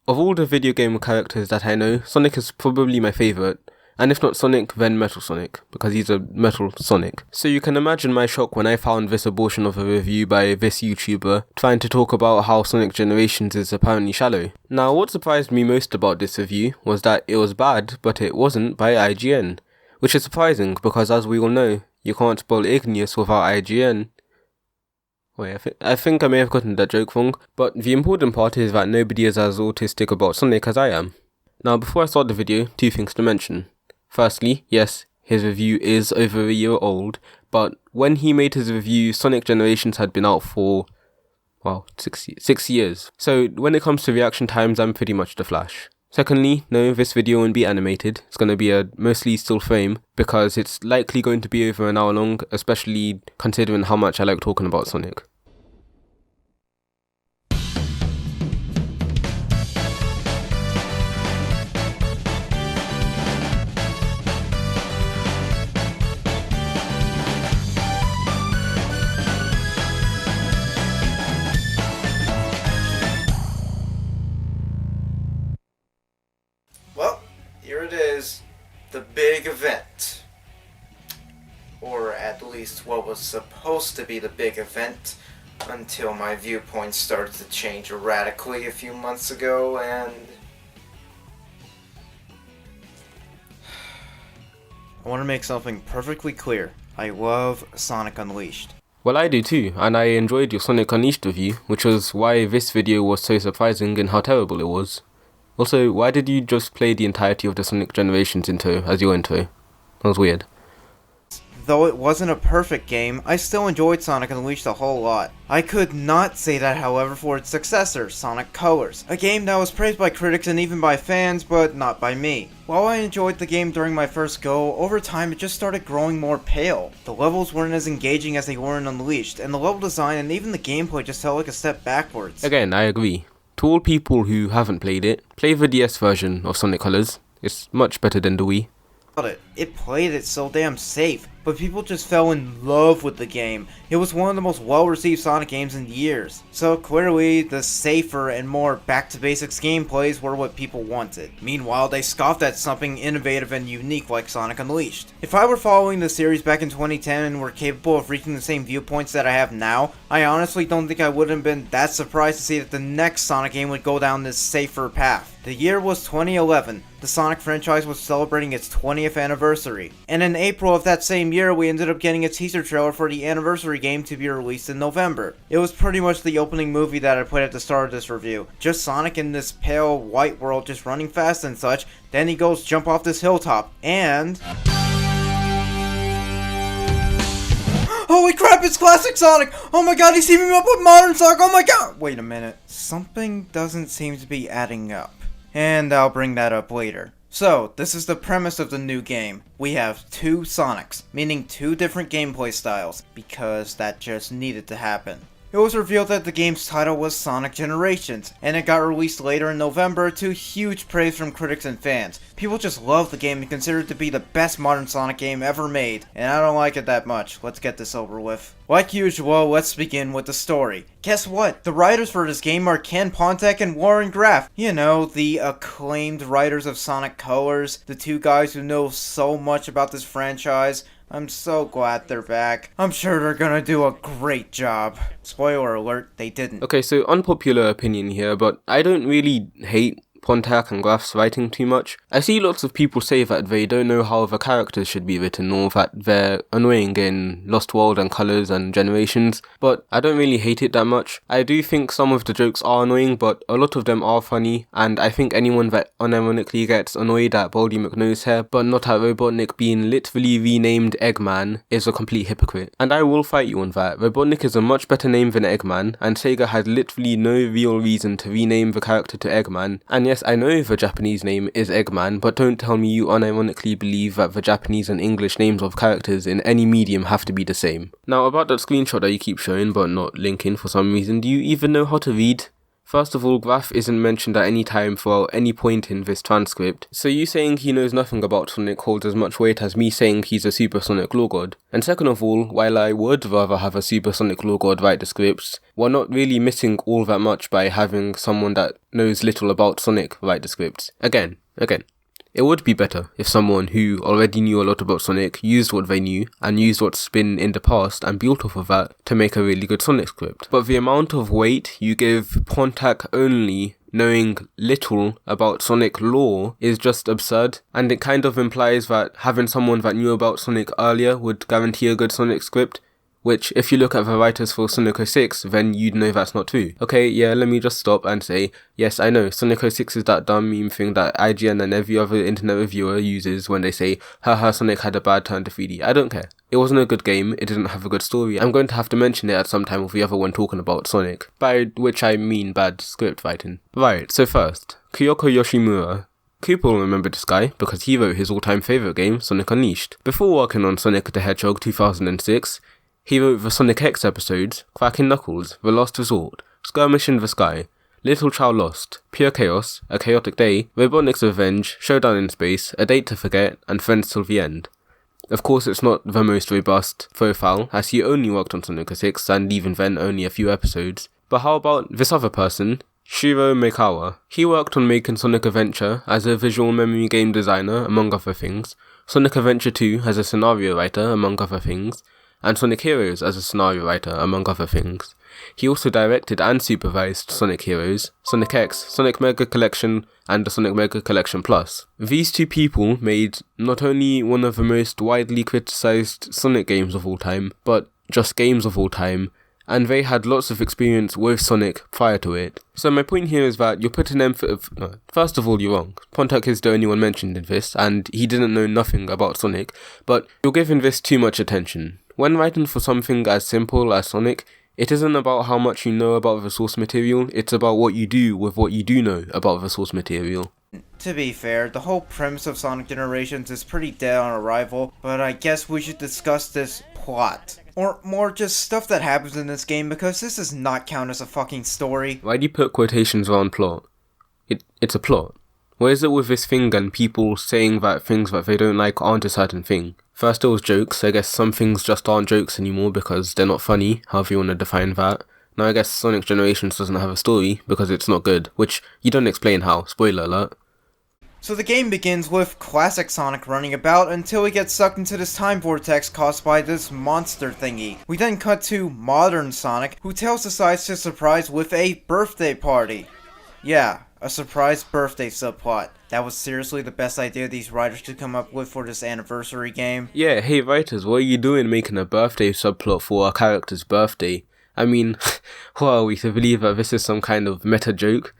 Of all the video game characters that I know, Sonic is probably my favourite. And if not Sonic, then Metal Sonic, because he's a Metal Sonic. So you can imagine my shock when I found this abortion of a review by this YouTuber trying to talk about how Sonic Generations is apparently shallow. Now what surprised me most about this review was that it was bad, but it wasn't by IGN. Which is surprising, because as we all know, you can't spell igneous without IGN. Wait, I think I may have gotten that joke wrong, but the important part is that nobody is as autistic about Sonic as I am. Now before I start the video, two things to mention. Firstly, yes, his review is over a year old, but when he made his review, Sonic Generations had been out for, well, 6 years. So when it comes to reaction times, I'm pretty much the Flash. Secondly, no, this video won't be animated. It's going to be a mostly still frame, because it's likely going to be over an hour long, especially considering how much I like talking about Sonic. Here it is, the big event, or at least what was supposed to be the big event, until my viewpoint started to change radically a few months ago, and I want to make something perfectly clear. I love Sonic Unleashed. Well, I do too, and I enjoyed your Sonic Unleashed review, which was why this video was so surprising in how terrible it was. Also, why did you just play the entirety of the Sonic Generations intro as your intro? That was weird. Though it wasn't a perfect game, I still enjoyed Sonic Unleashed a whole lot. I could not say that, however, for its successor, Sonic Colors, a game that was praised by critics and even by fans, but not by me. While I enjoyed the game during my first go, over time it just started growing more pale. The levels weren't as engaging as they were in Unleashed, and the level design and even the gameplay just felt like a step backwards. Again, I agree. To all people who haven't played it, play the DS version of Sonic Colors. It's much better than the Wii. It played it so damn safe, but people just fell in love with the game. It was one of the most well-received Sonic games in years. So clearly, the safer and more back-to-basics gameplays were what people wanted. Meanwhile, they scoffed at something innovative and unique like Sonic Unleashed. If I were following the series back in 2010 and were capable of reaching the same viewpoints that I have now, I honestly don't think I would have been that surprised to see that the next Sonic game would go down this safer path. The year was 2011. The Sonic franchise was celebrating its 20th anniversary. And in April of that same year, we ended up getting a teaser trailer for the anniversary game to be released in November. It was pretty much the opening movie that I played at the start of this review. Just Sonic in this pale white world just running fast and such. Then he goes jump off this hilltop. And holy crap, it's classic Sonic! Oh my god, he's teaming up with modern Sonic! Oh my god! Wait a minute. Something doesn't seem to be adding up. And I'll bring that up later. So, this is the premise of the new game. We have two Sonics, meaning two different gameplay styles, because that just needed to happen. It was revealed that the game's title was Sonic Generations, and it got released later in November to huge praise from critics and fans. People just love the game and consider it to be the best modern Sonic game ever made, and I don't like it that much. Let's get this over with. Like usual, let's begin with the story. Guess what? The writers for this game are Ken Pontek and Warren Graff. You know, the acclaimed writers of Sonic Colors, the two guys who know so much about this franchise. I'm so glad they're back. I'm sure they're gonna do a great job. Spoiler alert, they didn't. Okay, so unpopular opinion here, but I don't really hate Pontek and Graff's writing too much. I see lots of people say that they don't know how the characters should be written, or that they're annoying in Lost World and Colors and Generations, but I don't really hate it that much. I do think some of the jokes are annoying, but a lot of them are funny, and I think anyone that unironically gets annoyed at Baldy McNose hair, but not at Robotnik being literally renamed Eggman, is a complete hypocrite. And I will fight you on that. Robotnik is a much better name than Eggman, and Sega had literally no real reason to rename the character to Eggman, and yes, I know the Japanese name is Eggman, but don't tell me you unironically believe that the Japanese and English names of characters in any medium have to be the same. Now, about that screenshot that you keep showing but not linking for some reason, do you even know how to read? First of all, Graf isn't mentioned at any time throughout any point in this transcript, so you saying he knows nothing about Sonic holds as much weight as me saying he's a supersonic lore god. And second of all, while I would rather have a supersonic lore god write the scripts, we're not really missing all that much by having someone that knows little about Sonic write the scripts. Again. It would be better if someone who already knew a lot about Sonic used what they knew and used what's been in the past and built off of that to make a really good Sonic script. But the amount of weight you give Pontac only knowing little about Sonic lore is just absurd, and it kind of implies that having someone that knew about Sonic earlier would guarantee a good Sonic script, which, if you look at the writers for Sonic 06, then you'd know that's not true. Okay, yeah, let me just stop and say, yes, I know, Sonic 06 is that dumb meme thing that IGN and every other internet reviewer uses when they say, haha, Sonic had a bad turn to 3D. I don't care. It wasn't a good game, it didn't have a good story. I'm going to have to mention it at some time with the other one talking about Sonic, by which I mean bad script writing. Right, so first, Kyoko Yoshimura. People will remember this guy because he wrote his all-time favourite game, Sonic Unleashed. Before working on Sonic the Hedgehog 2006, he wrote the Sonic X episodes, Cracking Knuckles, The Lost Resort, Skirmish in the Sky, Little Child Lost, Pure Chaos, A Chaotic Day, Robotnik's Revenge, Showdown in Space, A Date to Forget, and Friends Till the End. Of course, it's not the most robust profile, as he only worked on Sonic 06 and even then only a few episodes. But how about this other person, Shiro Meikawa? He worked on making Sonic Adventure as a visual memory game designer, among other things, Sonic Adventure 2 as a scenario writer, among other things, and Sonic Heroes as a scenario writer, among other things. He also directed and supervised Sonic Heroes, Sonic X, Sonic Mega Collection, and the Sonic Mega Collection Plus. These two people made not only one of the most widely criticized Sonic games of all time, but just games of all time, and they had lots of experience with Sonic prior to it. So my point here is that you're putting emphasis... First of all, you're wrong. Pontac is the only one mentioned in this, and he didn't know nothing about Sonic, but you're giving this too much attention. When writing for something as simple as Sonic, it isn't about how much you know about the source material, it's about what you do with what you do know about the source material. To be fair, the whole premise of Sonic Generations is pretty dead on arrival, but I guess we should discuss this plot. Or more just stuff that happens in this game, because this does not count as a fucking story. Why do you put quotations around plot? It's a plot. What is it with this thing and people saying that things that they don't like aren't a certain thing? First it was jokes, I guess some things just aren't jokes anymore because they're not funny, however you want to define that. Now I guess Sonic Generations doesn't have a story because it's not good, which you don't explain how, spoiler alert. So the game begins with classic Sonic running about until he gets sucked into this time vortex caused by this monster thingy. We then cut to modern Sonic, who Tails decides to surprise with a birthday party. Yeah, a surprise birthday subplot. That was seriously the best idea these writers could come up with for this anniversary game. Yeah, hey writers, what are you doing making a birthday subplot for our character's birthday? I mean, who are we to believe that this is some kind of meta joke?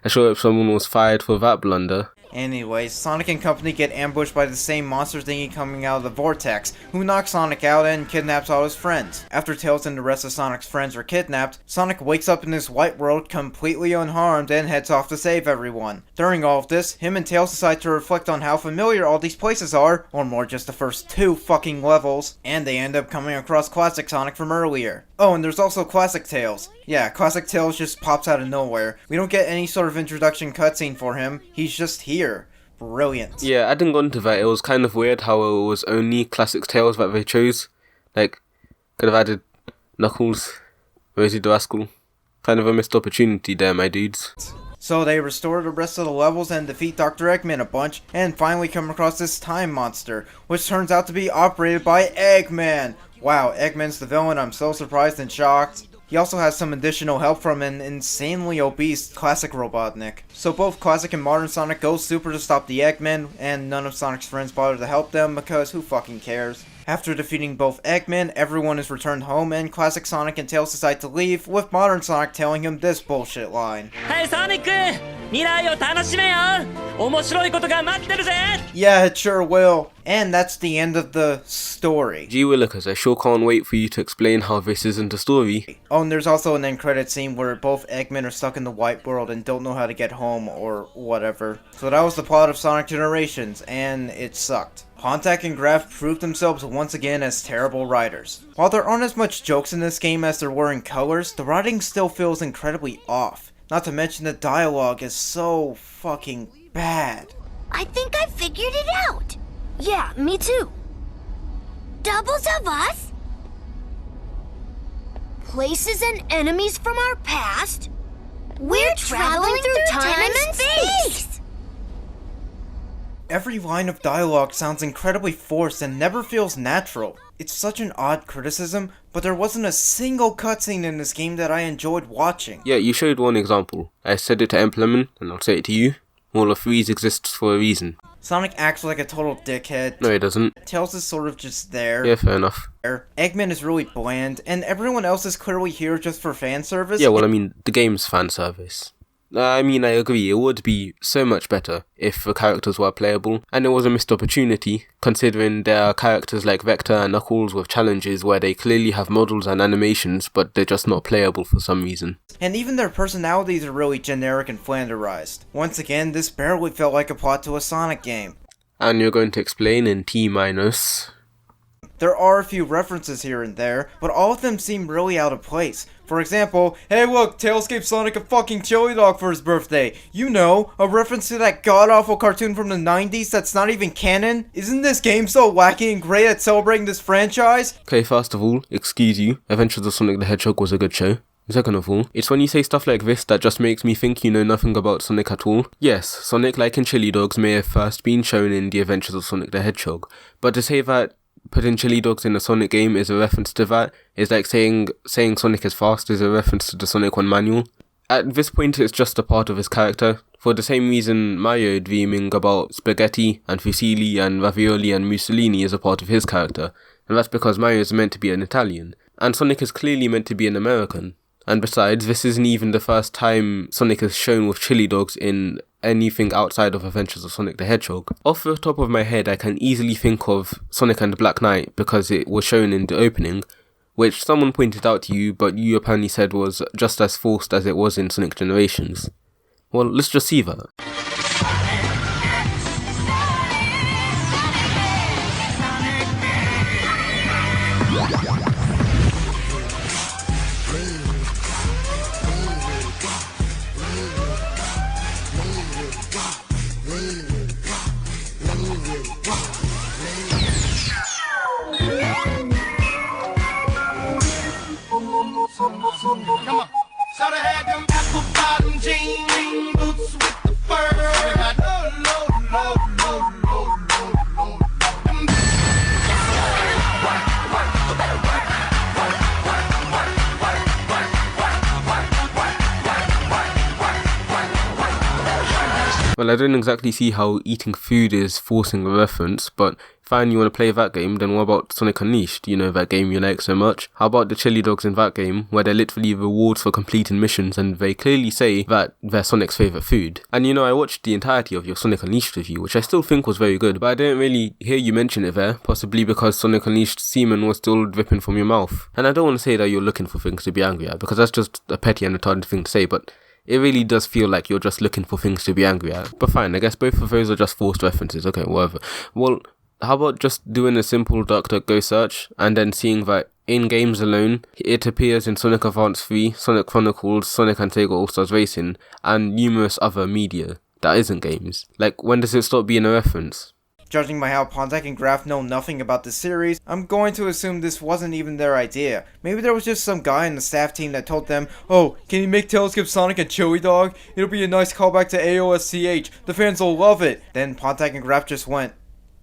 I sure hope someone was fired for that blunder. Anyways, Sonic and company get ambushed by the same monster thingy coming out of the vortex, who knocks Sonic out and kidnaps all his friends. After Tails and the rest of Sonic's friends are kidnapped, Sonic wakes up in this white world completely unharmed and heads off to save everyone. During all of this, him and Tails decide to reflect on how familiar all these places are, or more just the first 2 fucking levels, and they end up coming across Classic Sonic from earlier. Oh, and there's also Classic Tails. Yeah, Classic Tails just pops out of nowhere. We don't get any sort of introduction cutscene for him, he's just here. Brilliant. Yeah, adding on to that, it was kind of weird how it was only Classic Tails that they chose. Like, could have added Knuckles, Rosie the Rascal. Kind of a missed opportunity there, my dudes. So they restore the rest of the levels and defeat Dr. Eggman a bunch, and finally come across this time monster, which turns out to be operated by Eggman. Wow, Eggman's the villain, I'm so surprised and shocked. He also has some additional help from an insanely obese Classic Robotnik. So both Classic and Modern Sonic go super to stop the Eggmen, and none of Sonic's friends bother to help them because who fucking cares. After defeating both Eggmen, everyone is returned home and Classic Sonic and Tails decide to leave, with Modern Sonic telling him this bullshit line. Hey Sonic! 未来を楽しめよ! 面白いことが待ってるぜ! Yeah, it sure will. And that's the end of the story. Gee Willikers, I sure can't wait for you to explain how this isn't a story. Oh, and there's also an end credit scene where both Eggmen are stuck in the white world and don't know how to get home or whatever. So that was the plot of Sonic Generations, and it sucked. Pontac and Graf proved themselves once again as terrible writers. While there aren't as much jokes in this game as there were in Colors, the writing still feels incredibly off. Not to mention the dialogue is so fucking bad. I think I figured it out. Yeah, me too. Doubles of us? Places and enemies from our past? We're traveling through time and space! Every line of dialogue sounds incredibly forced and never feels natural. It's such an odd criticism, but there wasn't a single cutscene in this game that I enjoyed watching. Yeah, you showed one example. I said it to Empleman, and I'll say it to you. Wall of Freeze exists for a reason. Sonic acts like a total dickhead. No, he doesn't. Tails is sort of just there. Yeah, fair enough. Eggman is really bland, and everyone else is clearly here just for fan service. Yeah, well, I mean, the game's fan service. I mean, I agree, it would be so much better if the characters were playable, and it was a missed opportunity, considering there are characters like Vector and Knuckles with challenges where they clearly have models and animations, but they're just not playable for some reason. And even their personalities are really generic and flanderized. Once again, this barely felt like a plot to a Sonic game. And you're going to explain in T-. There are a few references here and there, but all of them seem really out of place. For example, hey look, Tails gave Sonic a fucking chili dog for his birthday. You know, a reference to that god-awful cartoon from the 90s that's not even canon? Isn't this game so wacky and great at celebrating this franchise? Okay, first of all, excuse you, Adventures of Sonic the Hedgehog was a good show. Second of all, it's when you say stuff like this that just makes me think you know nothing about Sonic at all. Yes, Sonic like in chili dogs may have first been shown in The Adventures of Sonic the Hedgehog, but to say that putting chili dogs in a Sonic game is a reference to that is like saying Sonic is fast is a reference to the Sonic 1 manual. At this point, it's just a part of his character, for the same reason Mario dreaming about spaghetti and fusilli and ravioli and Mussolini is a part of his character, and that's because Mario is meant to be an Italian, and Sonic is clearly meant to be an American. And besides, this isn't even the first time Sonic is shown with chili dogs in anything outside of Adventures of Sonic the Hedgehog. Off the top of my head, I can easily think of Sonic and the Black Knight because it was shown in the opening, which someone pointed out to you, but you apparently said was just as forced as it was in Sonic Generations. Well, let's just see that. Come on. So they had them apple bottom jean boots with the fur. They got low. Well, I don't exactly see how eating food is forcing a reference, but fine, you want to play that game, then what about Sonic Unleashed? You know, that game you like so much? How about the chili dogs in that game, where they're literally rewards for completing missions, and they clearly say that they're Sonic's favourite food? And you know, I watched the entirety of your Sonic Unleashed review, which I still think was very good, but I didn't really hear you mention it there, possibly because Sonic Unleashed semen was still dripping from your mouth. And I don't want to say that you're looking for things to be angry at, because that's just a petty and retarded thing to say, but it really does feel like you're just looking for things to be angry at. But fine, I guess both of those are just forced references, okay, whatever. Well, how about just doing a simple DuckDuckGo search, and then seeing that in games alone, it appears in Sonic Advance 3, Sonic Chronicles, Sonic and Sega All-Stars Racing, and numerous other media that isn't games. Like, when does it stop being a reference? Judging by how Pontek and Graf know nothing about the series, I'm going to assume this wasn't even their idea. Maybe there was just some guy in the staff team that told them, oh, can you make Tails give Sonic a chili dog? It'll be a nice callback to AOSCH. The fans will love it. Then Pontek and Graf just went,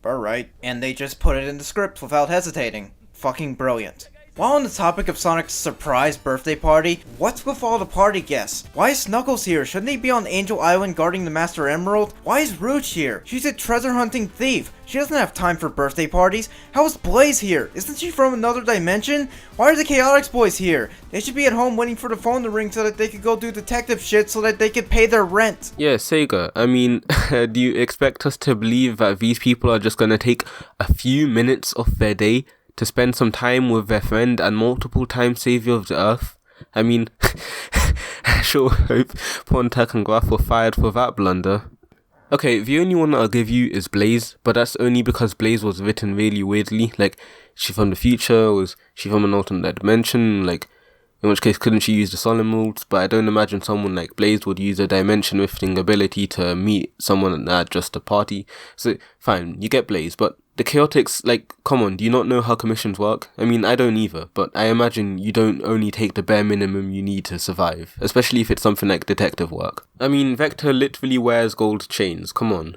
alright. And they just put it in the script without hesitating. Fucking brilliant. While on the topic of Sonic's surprise birthday party, what's with all the party guests? Why is Knuckles here? Shouldn't he be on Angel Island guarding the Master Emerald? Why is Rouge here? She's a treasure hunting thief. She doesn't have time for birthday parties. How is Blaze here? Isn't she from another dimension? Why are the Chaotix boys here? They should be at home waiting for the phone to ring so that they could go do detective shit so that they could pay their rent. Yeah, Sega, I mean, do you expect us to believe that these people are just gonna take a few minutes of their day to spend some time with their friend and multiple time savior of the Earth? I mean, I sure hope Pontek and Graf were fired for that blunder. Okay, the only one that I'll give you is Blaze, but that's only because Blaze was written really weirdly. Like, she from the future, was she from an alternate dimension? Like, in which case couldn't she use the Solemn molds? But I don't imagine someone like Blaze would use a dimension rifting ability to meet someone at just a party. So fine, you get Blaze, but the Chaotix, like, come on, do you not know how commissions work? I mean, I don't either, but I imagine you don't only take the bare minimum you need to survive, especially if it's something like detective work. I mean, Vector literally wears gold chains, come on.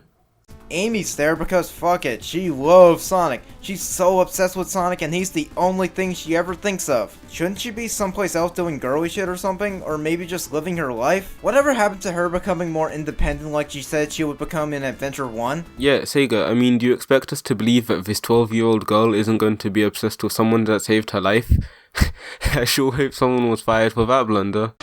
Amy's there because fuck it, she loves Sonic. She's so obsessed with Sonic and he's the only thing she ever thinks of. Shouldn't she be someplace else doing girly shit or something? Or maybe just living her life? Whatever happened to her becoming more independent like she said she would become in Adventure 1? Yeah, Sega, I mean, do you expect us to believe that this 12-year-old girl isn't going to be obsessed with someone that saved her life? I sure hope someone was fired for that blunder.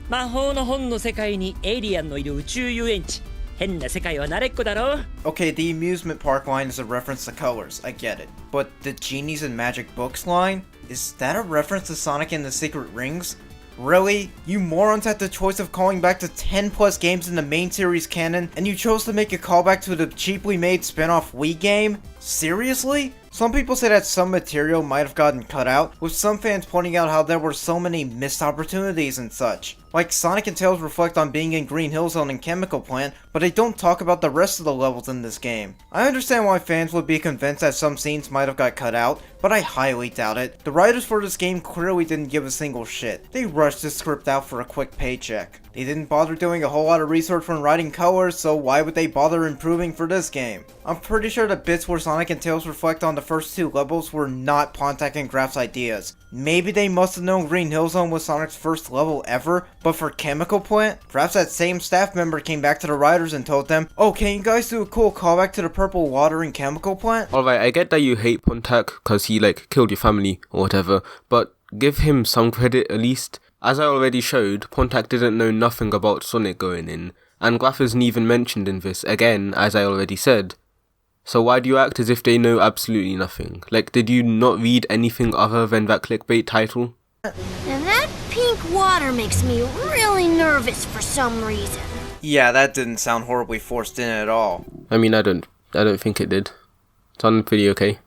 魔法の本の世界にエイリアンのいる宇宙遊園地。変な世界は慣れっこだろ Okay, the amusement park line is a reference to colors, I get it. But the Genies and Magic Books line? Is that a reference to Sonic and the Secret Rings? Really? You morons had the choice of calling back to 10 plus games in the main series canon, and you chose to make a callback to the cheaply made spin-off Wii game? Seriously? Some people say that some material might have gotten cut out, with some fans pointing out how there were so many missed opportunities and such. Like, Sonic and Tails reflect on being in Green Hill Zone and Chemical Plant, but they don't talk about the rest of the levels in this game. I understand why fans would be convinced that some scenes might have got cut out, but I highly doubt it. The writers for this game clearly didn't give a single shit. They rushed this script out for a quick paycheck. They didn't bother doing a whole lot of research when writing colors, so why would they bother improving for this game? I'm pretty sure the bits where Sonic and Tails reflect on the first two levels were not Pontac and Graph's ideas. Maybe they must have known Green Hill Zone was Sonic's first level ever, but for Chemical Plant, perhaps that same staff member came back to the writers and told them, oh, can you guys do a cool callback to the purple water in Chemical Plant? Alright, I get that you hate Pontac because he, like, killed your family or whatever, but give him some credit at least. As I already showed, Pontac didn't know nothing about Sonic going in, and Graph isn't even mentioned in this, again, as I already said. So why do you act as if they know absolutely nothing? Like, did you not read anything other than that clickbait title? And that pink water makes me really nervous for some reason. Yeah, that didn't sound horribly forced in at all. I mean, I don't think it did. It sounded pretty okay.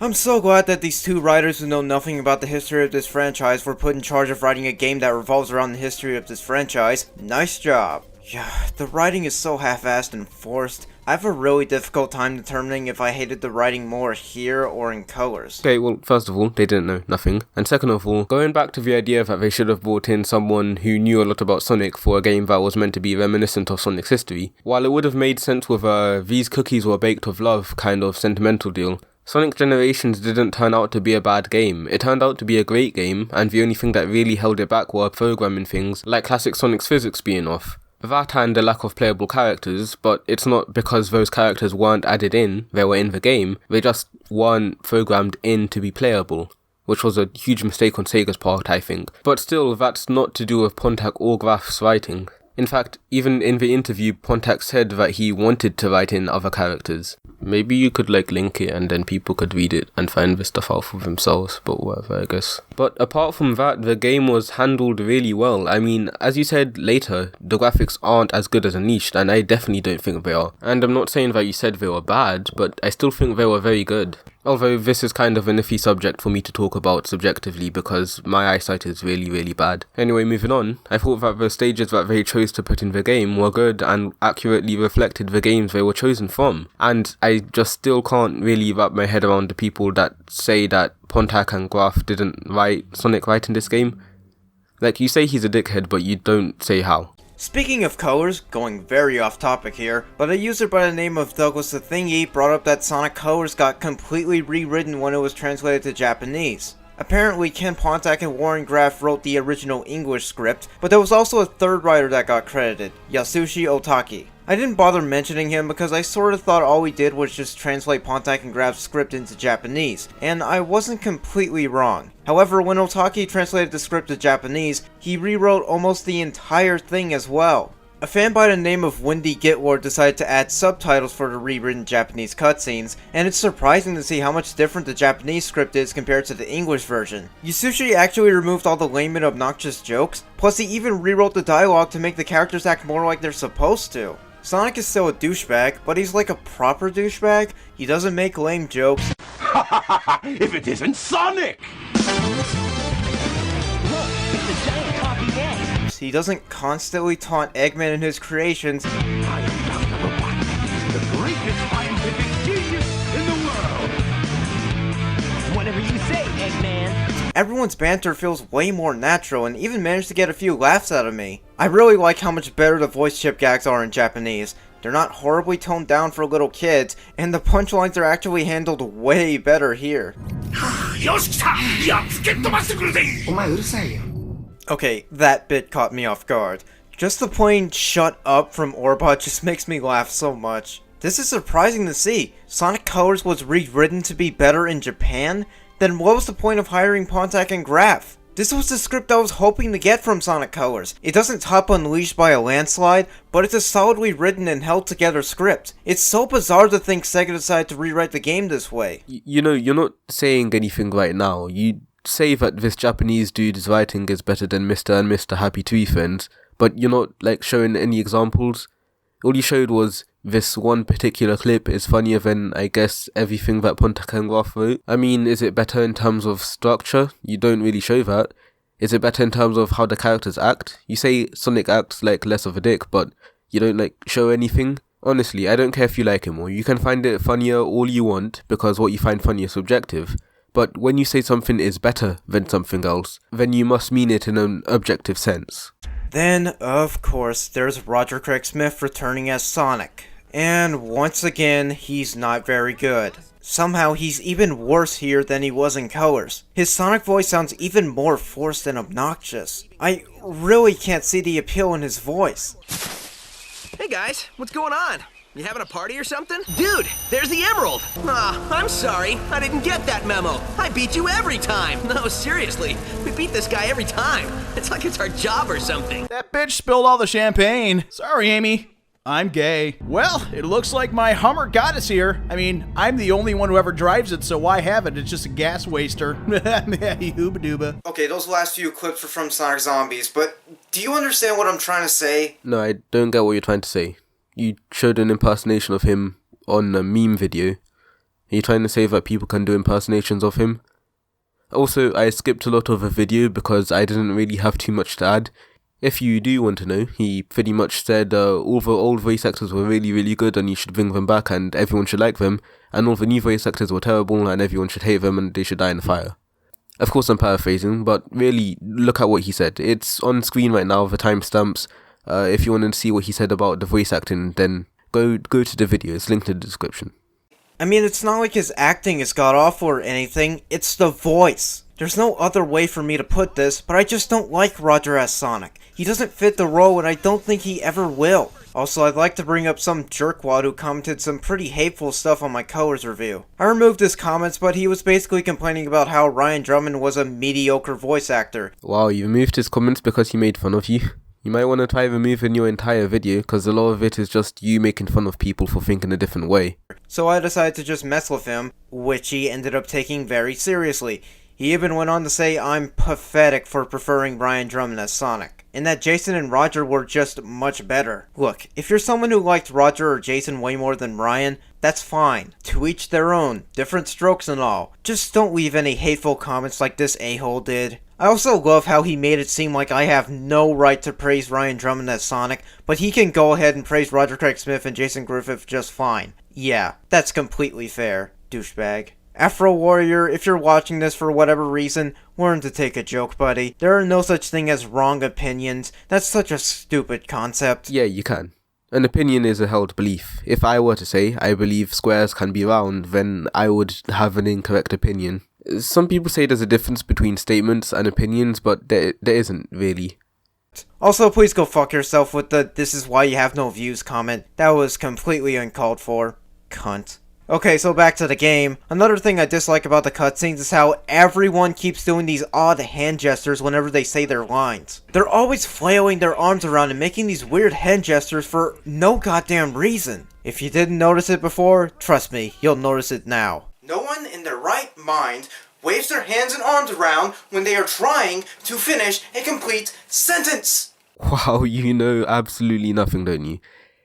I'm so glad that these two writers who know nothing about the history of this franchise were put in charge of writing a game that revolves around the history of this franchise. Nice job. Yeah, the writing is so half-assed and forced. I have a really difficult time determining if I hated the writing more here or in colors. Okay, well, first of all, they didn't know nothing. And second of all, going back to the idea that they should have brought in someone who knew a lot about Sonic for a game that was meant to be reminiscent of Sonic's history, while it would have made sense with a these cookies were baked with love kind of sentimental deal, Sonic Generations didn't turn out to be a bad game. It turned out to be a great game, and the only thing that really held it back were programming things like classic Sonic's physics being off. That and the lack of playable characters, but it's not because those characters weren't added in, they were in the game, they just weren't programmed in to be playable, which was a huge mistake on Sega's part, I think. But still, that's not to do with Pontac or Graph's writing. In fact, even in the interview, Pontac said that he wanted to write in other characters. Maybe you could link it and then people could read it and find the stuff out for themselves, but whatever, I guess. But apart from that, the game was handled really well. I mean, as you said later, the graphics aren't as good as Unleashed, and I definitely don't think they are. And I'm not saying that you said they were bad, but I still think they were very good. Although this is kind of an iffy subject for me to talk about subjectively because my eyesight is really, really bad. Anyway, moving on, I thought that the stages that they chose to put in the game were good and accurately reflected the games they were chosen from. And I just still can't really wrap my head around the people that say that Pontac and Graph didn't write Sonic right in this game. Like, you say he's a dickhead, but you don't say how. Speaking of colors, going very off topic here, but a user by the name of Douglas the Thingy brought up that Sonic Colors got completely rewritten when it was translated to Japanese. Apparently, Ken Pontac and Warren Graph wrote the original English script, but there was also a third writer that got credited, Yasushi Otaki. I didn't bother mentioning him because I sort of thought all we did was just translate Pontac and Graph's script into Japanese, and I wasn't completely wrong. However, when Otaki translated the script to Japanese, he rewrote almost the entire thing as well. A fan by the name of Wendy Gitlord decided to add subtitles for the rewritten Japanese cutscenes, and it's surprising to see how much different the Japanese script is compared to the English version. Yasushi actually removed all the lame and obnoxious jokes, plus he even rewrote the dialogue to make the characters act more like they're supposed to. Sonic is still a douchebag, but he's like a proper douchebag. He doesn't make lame jokes. If it isn't Sonic! he doesn't constantly taunt Eggman and his creations. I am Dr. Robotnik, the greatest scientific genius in the world. Whatever you say, Eggman. Everyone's banter feels way more natural and even managed to get a few laughs out of me. I really like how much better the voice chip gags are in Japanese. They're not horribly toned down for little kids, and the punchlines are actually handled way better here. Okay, that bit caught me off guard. Just the plain shut up from Orbot just makes me laugh so much. This is surprising to see. Sonic Colors was rewritten to be better in Japan? Then what was the point of hiring Pontac and Graf? This was the script I was hoping to get from Sonic Colors. It doesn't top Unleashed by a landslide, but it's a solidly written and held together script. It's so bizarre to think Sega decided to rewrite the game this way. You know, you're not saying anything right now. You say that this Japanese dude's writing is better than Mr. and Mr. Happy Tree Friends, but you're not, like, showing any examples. All you showed was this one particular clip is funnier than, I guess, everything that Pontac and Graf wrote. I mean, is it better in terms of structure? You don't really show that. Is it better in terms of how the characters act? You say Sonic acts like less of a dick, but you don't, like, show anything? Honestly, I don't care if you like him or you can find it funnier all you want, because what you find funny is subjective. But when you say something is better than something else, then you must mean it in an objective sense. Then, of course, there's Roger Craig Smith returning as Sonic. And once again, he's not very good. Somehow, he's even worse here than he was in Colors. His Sonic voice sounds even more forced and obnoxious. I really can't see the appeal in his voice. Hey guys, what's going on? You having a party or something? Dude, there's the emerald! Aw, I'm sorry, I didn't get that memo. I beat you every time. No, seriously, we beat this guy every time. It's like it's our job or something. That bitch spilled all the champagne. Sorry, Amy. I'm gay. Well, it looks like my Hummer got us here. I mean, I'm the only one who ever drives it, so why have it? It's just a gas waster. Hooba-dooba. Okay, those last few clips were from Sonic Zombies, but do you understand what I'm trying to say? No, I don't get what you're trying to say. You showed an impersonation of him on a meme video. Are you trying to say that people can do impersonations of him? Also, I skipped a lot of the video because I didn't really have too much to add. If you do want to know, he pretty much said all the old voice actors were really, really good and you should bring them back and everyone should like them, and all the new voice actors were terrible and everyone should hate them and they should die in a fire. Of course I'm paraphrasing, but really, look at what he said. It's on screen right now, the timestamps. If you want to see what he said about the voice acting, then go to the video, it's linked in the description. I mean, it's not like his acting is god-awful or anything, it's the voice. There's no other way for me to put this, but I just don't like Roger as Sonic. He doesn't fit the role and I don't think he ever will. Also, I'd like to bring up some jerkwad who commented some pretty hateful stuff on my Colors review. I removed his comments, but he was basically complaining about how Ryan Drummond was a mediocre voice actor. Wow, you removed his comments because he made fun of you? You might want to try removing your entire video, because a lot of it is just you making fun of people for thinking a different way. So I decided to just mess with him, which he ended up taking very seriously. He even went on to say I'm pathetic for preferring Ryan Drummond as Sonic, and that Jason and Roger were just much better. Look, if you're someone who liked Roger or Jason way more than Ryan, that's fine. To each their own, different strokes and all. Just don't leave any hateful comments like this a-hole did. I also love how he made it seem like I have no right to praise Ryan Drummond as Sonic, but he can go ahead and praise Roger Craig Smith and Jason Griffith just fine. Yeah, that's completely fair, douchebag. Afro Warrior, if you're watching this for whatever reason, learn to take a joke, buddy. There are no such thing as wrong opinions. That's such a stupid concept. Yeah, you can. An opinion is a held belief. If I were to say I believe squares can be round, then I would have an incorrect opinion. Some people say there's a difference between statements and opinions, but there isn't really. Also, please go fuck yourself with the "this is why you have no views" comment. That was completely uncalled for. Cunt. Okay, so back to the game. Another thing I dislike about the cutscenes is how everyone keeps doing these odd hand gestures whenever they say their lines. They're always flailing their arms around and making these weird hand gestures for no goddamn reason. If you didn't notice it before, trust me, you'll notice it now. No one in their right mind waves their hands and arms around when they are trying to finish a complete sentence. Wow, you know absolutely nothing, don't you?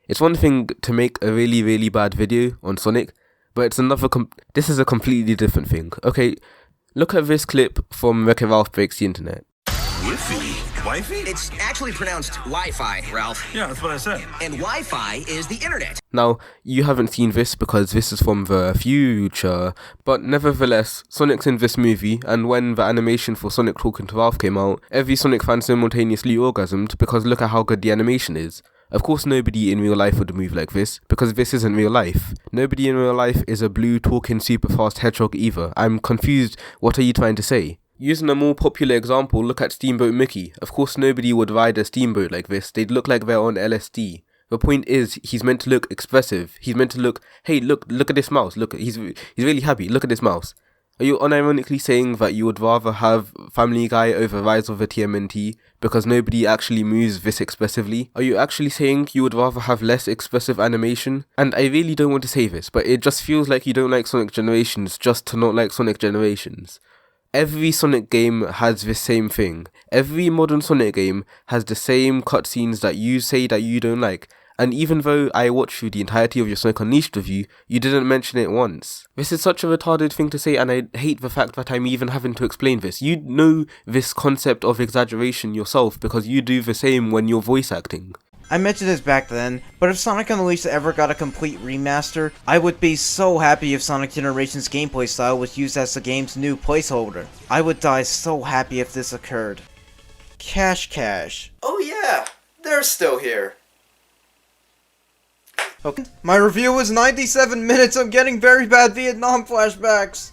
It's one thing to make a really, really bad video on Sonic, but it's another this is a completely different thing. Okay, look at this clip from Wreck-It Ralph Breaks the Internet. Wi-Fi? Wi-Fi? It's actually pronounced Wi-Fi, Ralph. Yeah, that's what I said. And Wi-Fi is the internet. Now, you haven't seen this because this is from the future, but nevertheless, Sonic's in this movie, and when the animation for Sonic talking to Ralph came out, every Sonic fan simultaneously orgasmed because look at how good the animation is. Of course nobody in real life would move like this, because this isn't real life. Nobody in real life is a blue talking super fast hedgehog either. I'm confused, what are you trying to say? Using a more popular example, look at Steamboat Mickey. Of course nobody would ride a steamboat like this, they'd look like they're on LSD. The point is, he's meant to look expressive, he's meant to look, hey look at this mouse, look, he's really happy, look at this mouse. Are you unironically saying that you would rather have Family Guy over Rise of the TMNT because nobody actually moves this expressively? Are you actually saying you would rather have less expressive animation? And I really don't want to say this, but it just feels like you don't like Sonic Generations just to not like Sonic Generations. Every Sonic game has this same thing. Every modern Sonic game has the same cutscenes that you say that you don't like. And even though I watched through the entirety of your Sonic Unleashed review, you didn't mention it once. This is such a retarded thing to say, and I hate the fact that I'm even having to explain this. You know this concept of exaggeration yourself because you do the same when you're voice acting. I mentioned this back then, but if Sonic Unleashed ever got a complete remaster, I would be so happy if Sonic Generations gameplay style was used as the game's new placeholder. I would die so happy if this occurred. Cash. Oh yeah, they're still here. Okay. My review was 97 minutes, I'm getting very bad Vietnam flashbacks.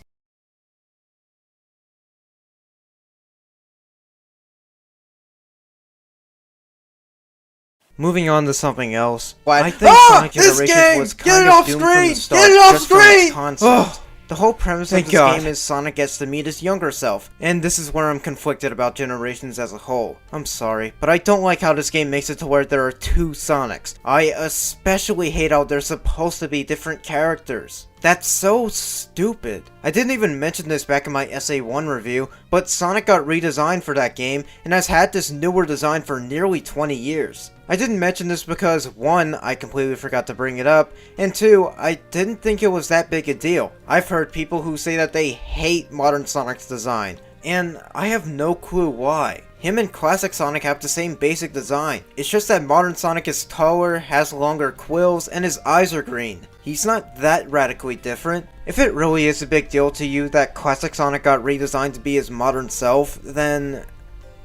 Moving on to something else. I think Sonic Generations was kind of doomed from the start just from its concept. The whole premise of this game is Sonic gets to meet his younger self, and this is where I'm conflicted about Generations as a whole. I'm sorry, but I don't like how this game makes it to where there are two Sonics. I especially hate how they're supposed to be different characters. That's so stupid. I didn't even mention this back in my SA1 review, but Sonic got redesigned for that game, and has had this newer design for nearly 20 years. I didn't mention this because 1, I completely forgot to bring it up, and 2, I didn't think it was that big a deal. I've heard people who say that they hate modern Sonic's design, and I have no clue why. Him and classic Sonic have the same basic design. It's just that modern Sonic is taller, has longer quills, and his eyes are green. He's not that radically different. If it really is a big deal to you that classic Sonic got redesigned to be his modern self, then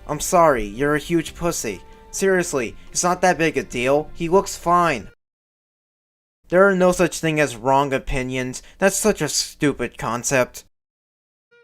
I'm sorry, you're a huge pussy. Seriously, it's not that big a deal. He looks fine. There are no such thing as wrong opinions. That's such a stupid concept.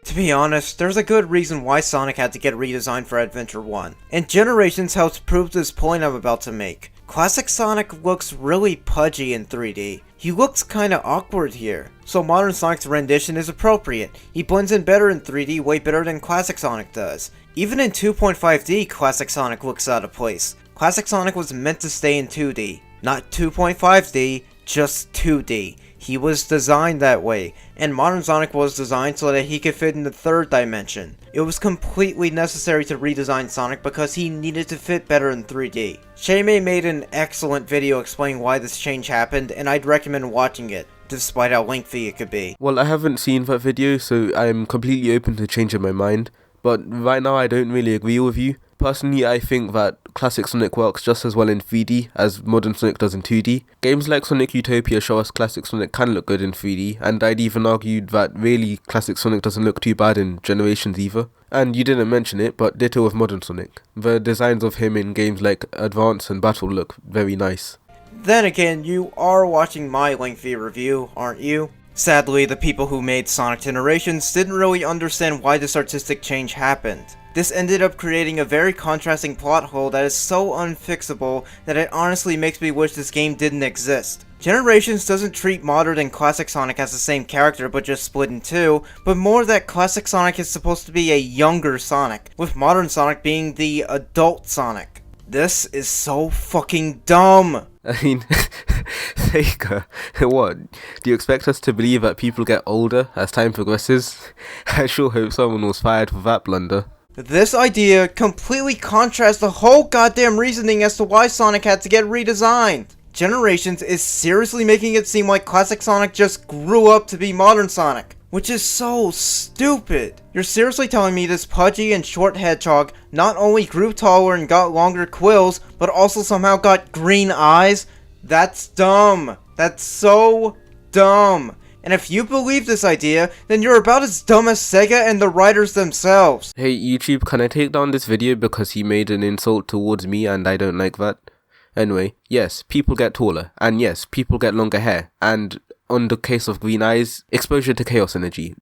To be honest, there's a good reason why Sonic had to get redesigned for Adventure 1, and Generations helps prove this point I'm about to make. Classic Sonic looks really pudgy in 3D. He looks kinda awkward here, so modern Sonic's rendition is appropriate. He blends in better in 3D, way better than Classic Sonic does. Even in 2.5D, Classic Sonic looks out of place. Classic Sonic was meant to stay in 2D, not 2.5D, just 2D. He was designed that way, and modern Sonic was designed so that he could fit in the third dimension. It was completely necessary to redesign Sonic because he needed to fit better in 3D. Shamei made an excellent video explaining why this change happened, and I'd recommend watching it, despite how lengthy it could be. Well, I haven't seen that video, so I'm completely open to changing my mind, but right now I don't really agree with you. Personally, I think that classic Sonic works just as well in 3D as modern Sonic does in 2D. Games like Sonic Utopia show us classic Sonic can look good in 3D, and I'd even argue that really classic Sonic doesn't look too bad in Generations either. And you didn't mention it, but ditto with modern Sonic. The designs of him in games like Advance and Battle look very nice. Then again, you are watching my lengthy review, aren't you? Sadly, the people who made Sonic Generations didn't really understand why this artistic change happened. This ended up creating a very contrasting plot hole that is so unfixable that it honestly makes me wish this game didn't exist. Generations doesn't treat modern and classic Sonic as the same character but just split in two, but more that classic Sonic is supposed to be a younger Sonic, with modern Sonic being the adult Sonic. This is so fucking dumb! I mean, Sega, what? Do you expect us to believe that people get older as time progresses? I sure hope someone was fired for that blunder. This idea completely contrasts the whole goddamn reasoning as to why Sonic had to get redesigned. Generations is seriously making it seem like classic Sonic just grew up to be modern Sonic. which is so stupid. You're seriously telling me this pudgy and short hedgehog not only grew taller and got longer quills, but also somehow got green eyes? That's dumb. That's so dumb. And if you believe this idea, then you're about as dumb as Sega and the writers themselves. Hey YouTube, can I take down this video because he made an insult towards me and I don't like that? Anyway, yes, people get taller, and yes, people get longer hair, and on the case of green eyes, exposure to chaos energy.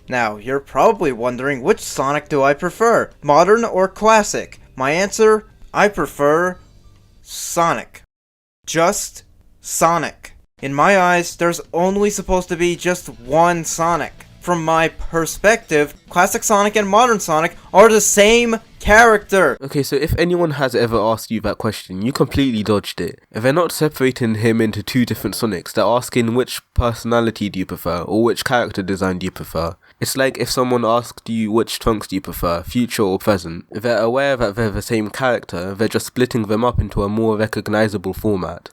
Now, you're probably wondering which Sonic do I prefer, modern or classic? My answer, I prefer Sonic. Just Sonic. In my eyes, there's only supposed to be just one Sonic. From my perspective, classic Sonic and modern Sonic are the same character. Okay, so if anyone has ever asked you that question, you completely dodged it. They're not separating him into two different Sonics, they're asking which personality do you prefer, or which character design do you prefer. It's like if someone asked you which Trunks do you prefer, future or present. They're aware that they're the same character, they're just splitting them up into a more recognizable format.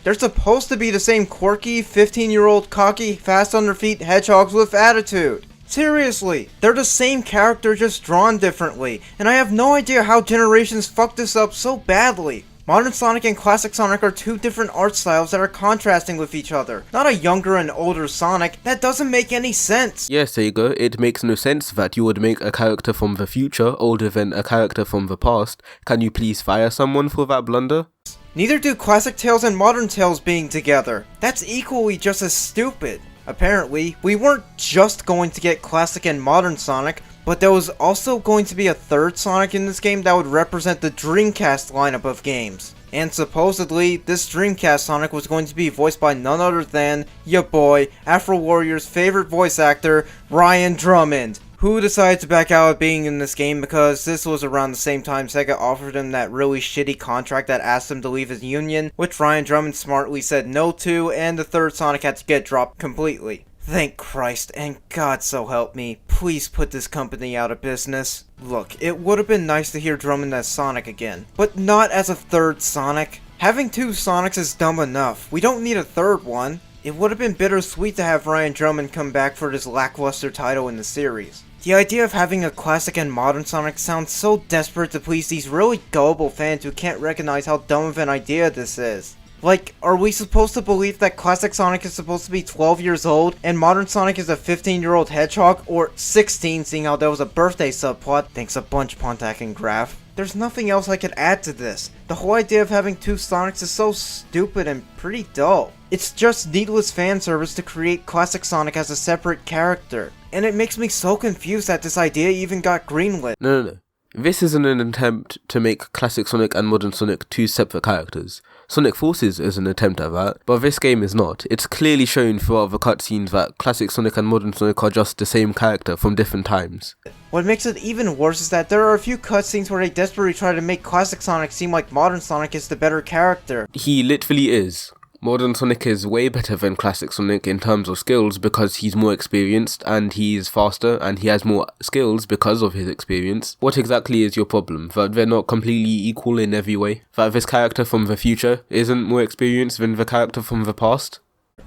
They're supposed to be the same quirky, 15-year-old, cocky, fast on their feet hedgehogs with attitude. Seriously, they're the same character just drawn differently, and I have no idea how generations fucked this up so badly. Modern Sonic and classic Sonic are two different art styles that are contrasting with each other, not a younger and older Sonic. That doesn't make any sense. Yes, Sega, it makes no sense that you would make a character from the future older than a character from the past. Can you please fire someone for that blunder? Neither do classic Tails and modern Tails being together. That's equally just as stupid. Apparently, we weren't just going to get classic and modern Sonic, but there was also going to be a third Sonic in this game that would represent the Dreamcast lineup of games. And supposedly, this Dreamcast Sonic was going to be voiced by none other than, ya boy, Afro Warrior's favorite voice actor, Ryan Drummond, who decided to back out of being in this game because this was around the same time Sega offered him that really shitty contract that asked him to leave his union, which Ryan Drummond smartly said no to, and the third Sonic had to get dropped completely. Thank Christ, and God so help me, please put this company out of business. Look, it would have been nice to hear Drummond as Sonic again, but not as a third Sonic. Having two Sonics is dumb enough, we don't need a third one. It would have been bittersweet to have Ryan Drummond come back for this lackluster title in the series. The idea of having a classic and modern Sonic sounds so desperate to please these really gullible fans who can't recognize how dumb of an idea this is. Like, are we supposed to believe that classic Sonic is supposed to be 12 years old and modern Sonic is a 15-year-old hedgehog? Or 16, seeing how there was a birthday subplot? Thanks a bunch, Pontac and Graf. There's nothing else I could add to this. The whole idea of having two Sonics is so stupid and pretty dull. It's just needless fan service to create classic Sonic as a separate character. And it makes me so confused that this idea even got greenlit. No. This isn't an attempt to make classic Sonic and modern Sonic two separate characters. Sonic Forces is an attempt at that, but this game is not. It's clearly shown throughout the cutscenes that classic Sonic and modern Sonic are just the same character from different times. What makes it even worse is that there are a few cutscenes where they desperately try to make classic Sonic seem like modern Sonic is the better character. He literally is. Modern Sonic is way better than classic Sonic in terms of skills because he's more experienced and he's faster and he has more skills because of his experience. What exactly is your problem? That they're not completely equal in every way? That this character from the future isn't more experienced than the character from the past?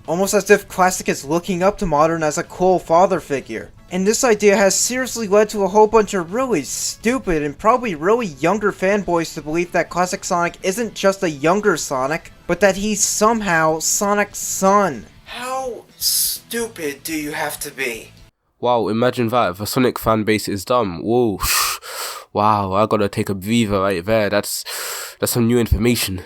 Almost as if classic is looking up to modern as a cool father figure. And this idea has seriously led to a whole bunch of really stupid and probably really younger fanboys to believe that classic Sonic isn't just a younger Sonic, but that he's somehow Sonic's son. How stupid do you have to be? Wow, imagine that. The Sonic fanbase is dumb. Whoa. Wow, I gotta take a breather right there. That's some new information.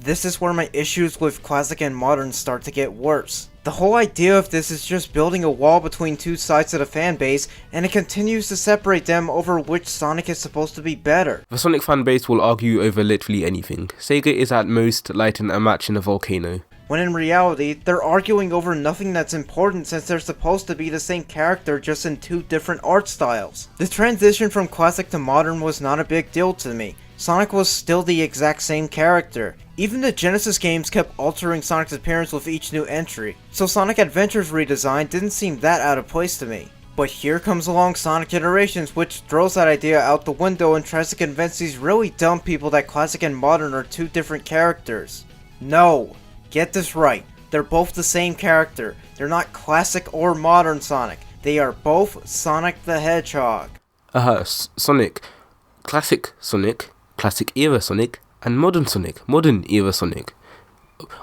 This is where my issues with classic and modern start to get worse. The whole idea of this is just building a wall between two sides of the fanbase, and it continues to separate them over which Sonic is supposed to be better. The Sonic fanbase will argue over literally anything. Sega is at most lighting a match in a volcano. When in reality, they're arguing over nothing that's important since they're supposed to be the same character just in two different art styles. The transition from classic to modern was not a big deal to me. Sonic was still the exact same character. Even the Genesis games kept altering Sonic's appearance with each new entry, so Sonic Adventures redesign didn't seem that out of place to me. But here comes along Sonic Generations, which throws that idea out the window and tries to convince these really dumb people that classic and modern are two different characters. No! Get this right. They're both the same character. They're not classic or modern Sonic. They are both Sonic the Hedgehog. Sonic. Classic Sonic, classic era Sonic, and modern Sonic, modern era Sonic.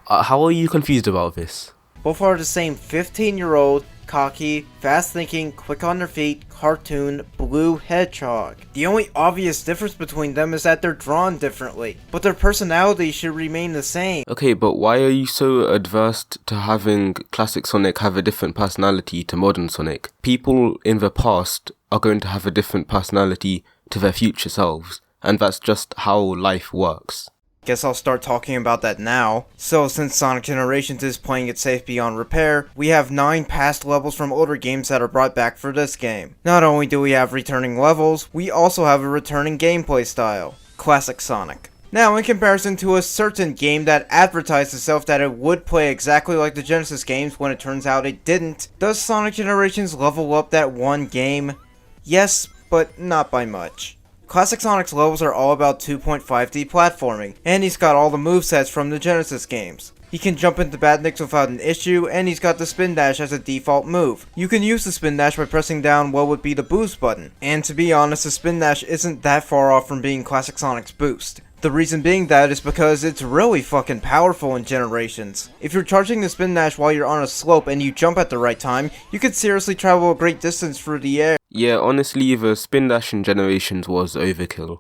How are you confused about this? Both are the same 15-year-old, cocky, fast-thinking, quick on their feet, cartoon, blue hedgehog. The only obvious difference between them is that they're drawn differently, but their personalities should remain the same. Okay, but why are you so adverse to having classic Sonic have a different personality to modern Sonic? People in the past are going to have a different personality to their future selves, and that's just how life works. Guess I'll start talking about that now. So, since Sonic Generations is playing it safe beyond repair, we have 9 past levels from older games that are brought back for this game. Not only do we have returning levels, we also have a returning gameplay style. Classic Sonic. Now, in comparison to a certain game that advertised itself that it would play exactly like the Genesis games when it turns out it didn't, does Sonic Generations level up that one game? Yes, but not by much. Classic Sonic's levels are all about 2.5D platforming, and he's got all the movesets from the Genesis games. He can jump into Badniks without an issue, and he's got the spin dash as a default move. You can use the spin dash by pressing down what would be the boost button, and to be honest, the spin dash isn't that far off from being Classic Sonic's boost. The reason being that is because it's really fucking powerful in Generations. If you're charging the spin dash while you're on a slope and you jump at the right time, you could seriously travel a great distance through the air. Yeah, honestly, the spin dash in Generations was overkill.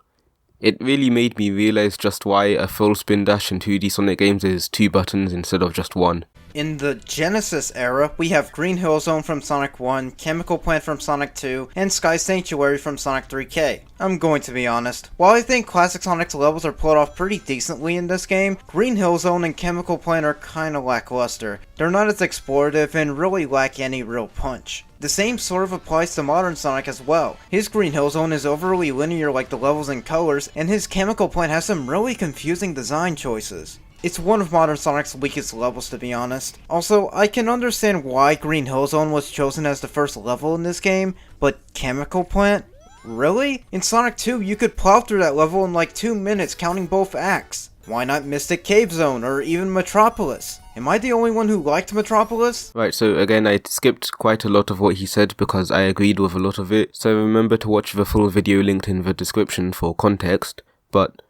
It really made me realize just why a full spin dash in 2D Sonic games is 2 buttons instead of just 1. In the Genesis era, we have Green Hill Zone from Sonic 1, Chemical Plant from Sonic 2, and Sky Sanctuary from Sonic 3K. I'm going to be honest, while I think Classic Sonic's levels are pulled off pretty decently in this game, Green Hill Zone and Chemical Plant are kinda lackluster. They're not as explorative and really lack any real punch. The same sort of applies to modern Sonic as well. His Green Hill Zone is overly linear like the levels and colors, and his Chemical Plant has some really confusing design choices. It's one of modern Sonic's weakest levels, to be honest. Also, I can understand why Green Hill Zone was chosen as the first level in this game, but Chemical Plant? Really? In Sonic 2, you could plow through that level in like 2 minutes counting both acts. Why not Mystic Cave Zone or even Metropolis? Am I the only one who liked Metropolis? Right, so again, I skipped quite a lot of what he said because I agreed with a lot of it, so remember to watch the full video linked in the description for context, but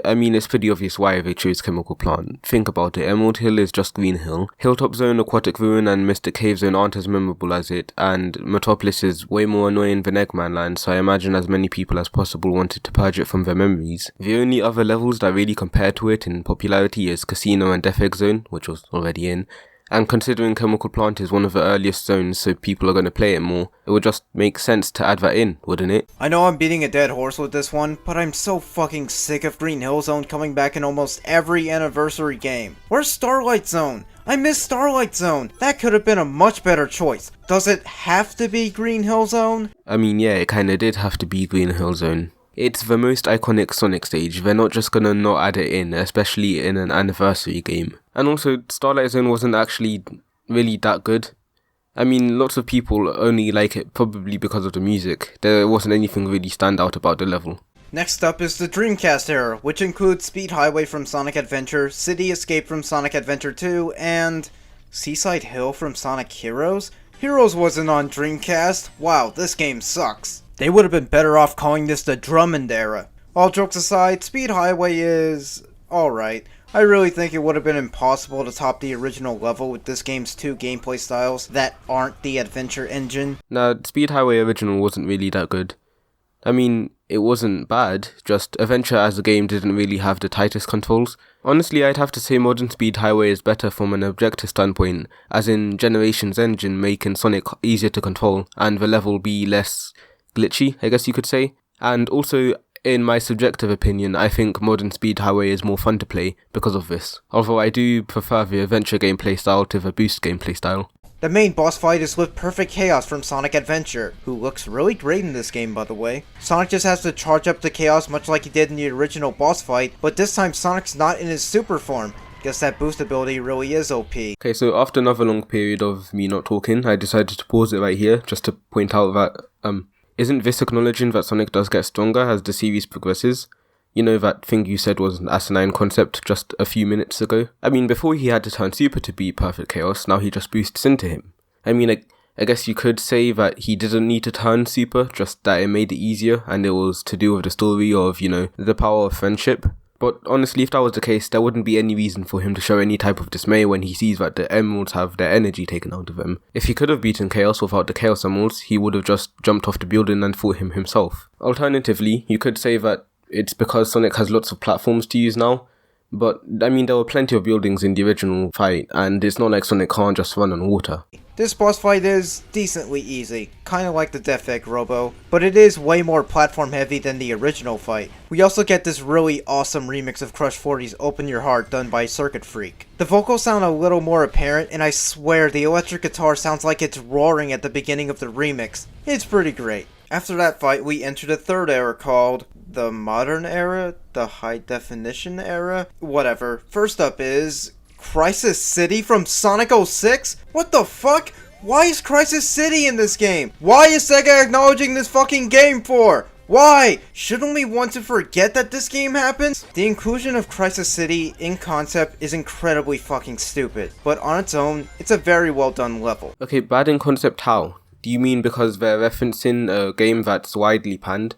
I mean, it's pretty obvious why they chose Chemical Plant. Think about it, Emerald Hill is just Green Hill, Hilltop Zone, Aquatic Ruin, and Mystic Cave Zone aren't as memorable as it, and Metropolis is way more annoying than Eggman Land, so I imagine as many people as possible wanted to purge it from their memories. The only other levels that really compare to it in popularity is Casino and Death Egg Zone, which was already in, and considering Chemical Plant is one of the earliest zones so people are going to play it more, it would just make sense to add that in, wouldn't it? I know I'm beating a dead horse with this one, but I'm so fucking sick of Green Hill Zone coming back in almost every anniversary game. Where's Starlight Zone? I miss Starlight Zone! That could have been a much better choice. Does it have to be Green Hill Zone? I mean, yeah, it kinda did have to be Green Hill Zone. It's the most iconic Sonic stage, they're not just gonna not add it in, especially in an anniversary game. And also, Starlight Zone wasn't actually really that good. I mean, lots of people only like it probably because of the music. There wasn't anything really stand out about the level. Next up is the Dreamcast era, which includes Speed Highway from Sonic Adventure, City Escape from Sonic Adventure 2, and Seaside Hill from Sonic Heroes? Heroes wasn't on Dreamcast. Wow, this game sucks. They would have been better off calling this the Drummond era. All jokes aside, Speed Highway is alright. I really think it would have been impossible to top the original level with this game's 2 gameplay styles that aren't the adventure engine. Nah, Speed Highway original wasn't really that good. I mean, it wasn't bad, just Adventure as a game didn't really have the tightest controls. Honestly, I'd have to say modern Speed Highway is better from an objective standpoint, as in Generations engine making Sonic easier to control, and the level be less glitchy, I guess you could say. And also, in my subjective opinion, I think modern Speed Highway is more fun to play because of this. Although I do prefer the adventure gameplay style to the boost gameplay style. The main boss fight is with Perfect Chaos from Sonic Adventure, who looks really great in this game by the way. Sonic just has to charge up the Chaos much like he did in the original boss fight, but this time Sonic's not in his super form. Guess that boost ability really is OP. Okay, so after another long period of me not talking, I decided to pause it right here just to point out that, isn't this acknowledging that Sonic does get stronger as the series progresses? You know that thing you said was an asinine concept just a few minutes ago? I mean, before he had to turn super to beat Perfect Chaos, now he just boosts into him. I mean, I guess you could say that he didn't need to turn super, just that it made it easier, and it was to do with the story of, you know, the power of friendship. But honestly, if that was the case, there wouldn't be any reason for him to show any type of dismay when he sees that the emeralds have their energy taken out of them. If he could have beaten Chaos without the Chaos Emeralds, he would have just jumped off the building and fought him himself. Alternatively, you could say that it's because Sonic has lots of platforms to use now, but I mean, there were plenty of buildings in the original fight, and it's not like Sonic can't just run on water. This boss fight is decently easy, kinda like the Death Egg Robo, but it is way more platform heavy than the original fight. We also get this really awesome remix of Crush 40's Open Your Heart done by Circuit Freak. The vocals sound a little more apparent, and I swear the electric guitar sounds like it's roaring at the beginning of the remix. It's pretty great. After that fight, we entered a third era called the Modern Era? The High Definition Era? Whatever. First up is Crisis City from Sonic 06? What the fuck? Why is Crisis City in this game? Why is Sega acknowledging this fucking game for? Why? Shouldn't we want to forget that this game happens? The inclusion of Crisis City in concept is incredibly fucking stupid, but on its own, it's a very well done level. Okay, bad in concept how? Do you mean because they're referencing a game that's widely panned?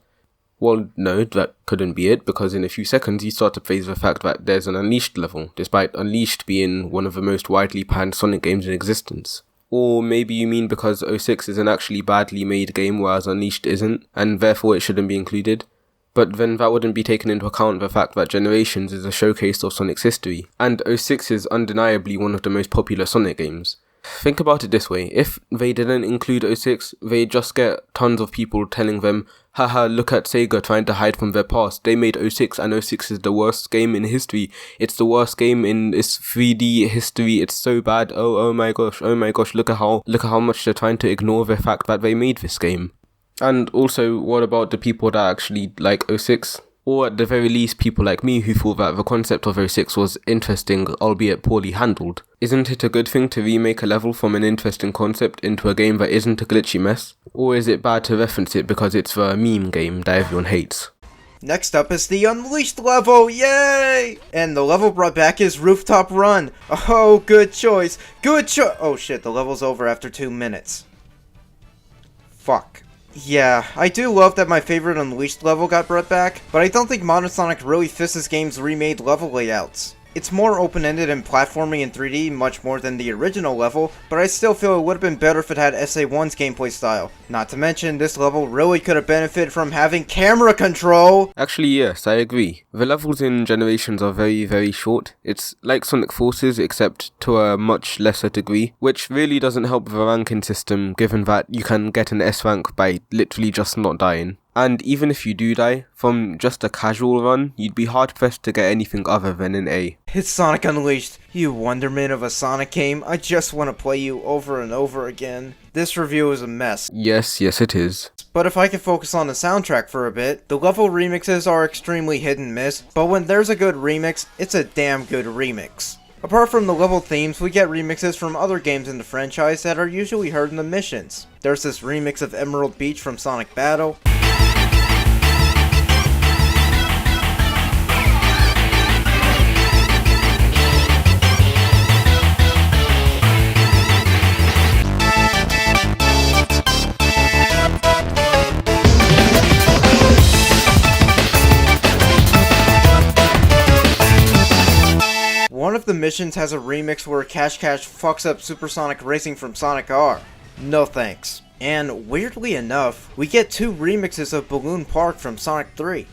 Well, no, that couldn't be it, because in a few seconds you start to face the fact that there's an Unleashed level, despite Unleashed being one of the most widely panned Sonic games in existence. Or maybe you mean because 06 is an actually badly made game whereas Unleashed isn't, and therefore it shouldn't be included. But then that wouldn't be taken into account the fact that Generations is a showcase of Sonic's history, and 06 is undeniably one of the most popular Sonic games. Think about it this way, if they didn't include 06, they'd just get tons of people telling them, haha, look at Sega trying to hide from their past, they made 06 and 06 is the worst game in history, it's the worst game in its 3D history, it's so bad, oh my gosh, look at how much they're trying to ignore the fact that they made this game. And also, what about the people that actually like 06? Or at the very least people like me who thought that the concept of 06 was interesting, albeit poorly handled. Isn't it a good thing to remake a level from an interesting concept into a game that isn't a glitchy mess? Or is it bad to reference it because it's the meme game that everyone hates? Next up is the Unleashed level, yay! And the level brought back is Rooftop Run. Oh, good choice, oh shit, the level's over after 2 minutes. Fuck. Yeah, I do love that my favorite Unleashed level got brought back, but I don't think Modern Sonic really fits this game's remade level layouts. It's more open-ended and platforming in 3D much more than the original level, but I still feel it would have been better if it had SA1's gameplay style. Not to mention, this level really could have benefited from having camera control! Actually yes, I agree. The levels in Generations are very, very short. It's like Sonic Forces except to a much lesser degree, which really doesn't help the ranking system given that you can get an S rank by literally just not dying. And even if you do die, from just a casual run, you'd be hard pressed to get anything other than an A. It's Sonic Unleashed, you wonderment of a Sonic game. I just want to play you over and over again. This review is a mess. Yes it is. But if I can focus on the soundtrack for a bit, the level remixes are extremely hit and miss, but when there's a good remix, it's a damn good remix. Apart from the level themes, we get remixes from other games in the franchise that are usually heard in the missions. There's this remix of Emerald Beach from Sonic Battle. One of the missions has a remix where Cash Cash fucks up Supersonic Racing from Sonic R. No thanks. And weirdly enough, we get 2 remixes of Balloon Park from Sonic 3.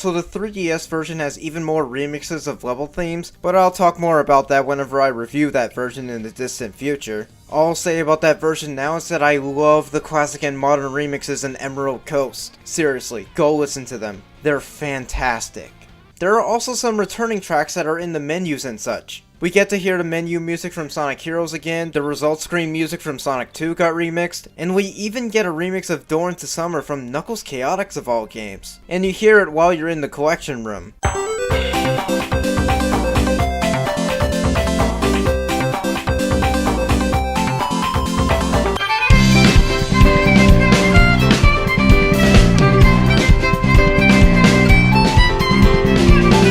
Also, the 3DS version has even more remixes of level themes, but I'll talk more about that whenever I review that version in the distant future. All I'll say about that version now is that I love the classic and modern remixes in Emerald Coast. Seriously, go listen to them. They're fantastic. There are also some returning tracks that are in the menus and such. We get to hear the menu music from Sonic Heroes again, the result screen music from Sonic 2 got remixed, and we even get a remix of Door into Summer from Knuckles Chaotix of all games. And you hear it while you're in the collection room.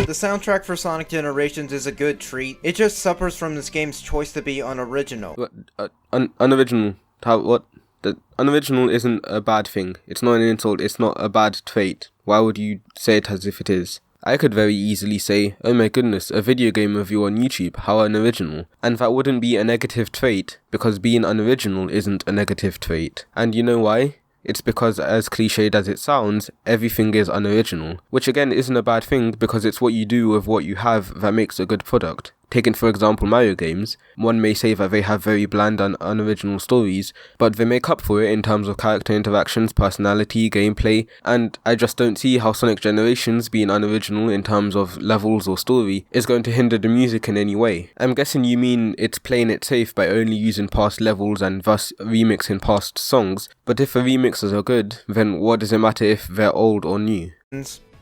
The soundtrack for Sonic Generations is a good treat. It just suffers from this game's choice to be unoriginal. What? Unoriginal? How? What? The unoriginal isn't a bad thing. It's not an insult. It's not a bad trait. Why would you say it as if it is? I could very easily say, oh my goodness, a video game review on YouTube, how unoriginal. And that wouldn't be a negative trait, because being unoriginal isn't a negative trait. And you know why? It's because, as cliched as it sounds, everything is unoriginal. Which again isn't a bad thing, because it's what you do with what you have that makes a good product. Taking for example Mario games, one may say that they have very bland and unoriginal stories, but they make up for it in terms of character interactions, personality, gameplay, and I just don't see how Sonic Generations being unoriginal in terms of levels or story is going to hinder the music in any way. I'm guessing you mean it's playing it safe by only using past levels and thus remixing past songs, but if the remixes are good, then what does it matter if they're old or new?